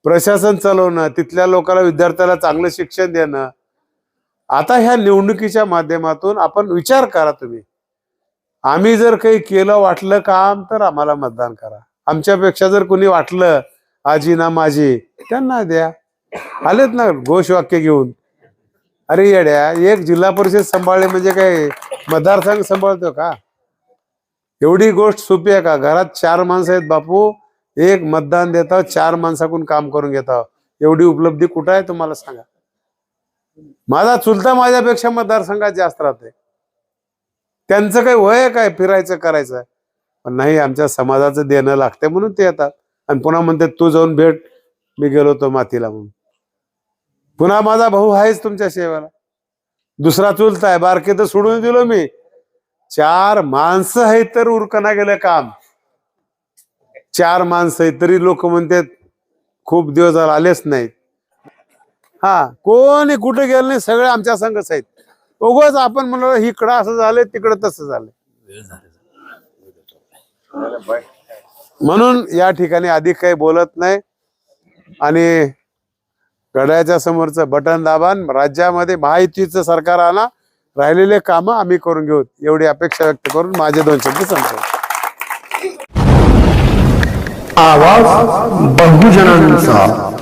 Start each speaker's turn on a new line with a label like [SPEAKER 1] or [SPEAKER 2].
[SPEAKER 1] प्रशासन चालवणं, तिथल्या लोकांना विद्यार्थ्याला चांगलं शिक्षण देणं. आता ह्या निवडणुकीच्या माध्यमातून आपण विचार करा तुम्ही. आम्ही जर काही केलं वाटलं काम तर आम्हाला मतदान करा. आमच्यापेक्षा जर कोणी वाटलं आजी ना माझी त्यांना द्या. आलेत ना घोषवाक्य घेऊन. अरे येड्या, एक जिल्हा परिषद सांभाळले म्हणजे काय मतदारसंघ सांभाळतो का? एवढी गोष्ट सोपी आहे का? घरात 4 माणसं आहेत बापू, एक मतदान देता 4 माणसाकडून काम करून घेता. एवढी उपलब्धी कुठं आहे तुम्हाला सांगा? माझा चुलता माझ्यापेक्षा मतदारसंघात जास्त राहते. त्यांचं काही वय काय फिरायचं करायचं? पण नाही, आमच्या समाजाचं देणं लागते म्हणून ते येतात. आणि पुन्हा म्हणतात तू जाऊन भेट, मी गेलो होतो मातीला म्हणून. पुन्हा माझा भाऊ आहेच तुमच्या सेवेला. दुसरा चुलता आहे, बारके तर सोडून दिलो मी. 4 माणसं आहेत तर उरकना गेलं काम. 4 माणसं आहेत तरी लोक म्हणतात खूप दिवस आलेच नाहीत. हा, कोणी कुठे गेलं नाही, सगळे आमच्या संघच आहेत. उगाच आपण म्हणलो इकडं असं झालंय तिकडं तसं झालंय. म्हणून या ठिकाणी अधिक काही बोलत नाही. आणि घड्याच्या समोरचं बटन दाबान राज्यामध्ये महायुतीचं सरकार आला, राहिलेले कामं आम्ही करून घेऊ, एवढी अपेक्षा व्यक्त करून माझे 2 शब्द संपवतो.
[SPEAKER 2] आवाज बहुजनांचा.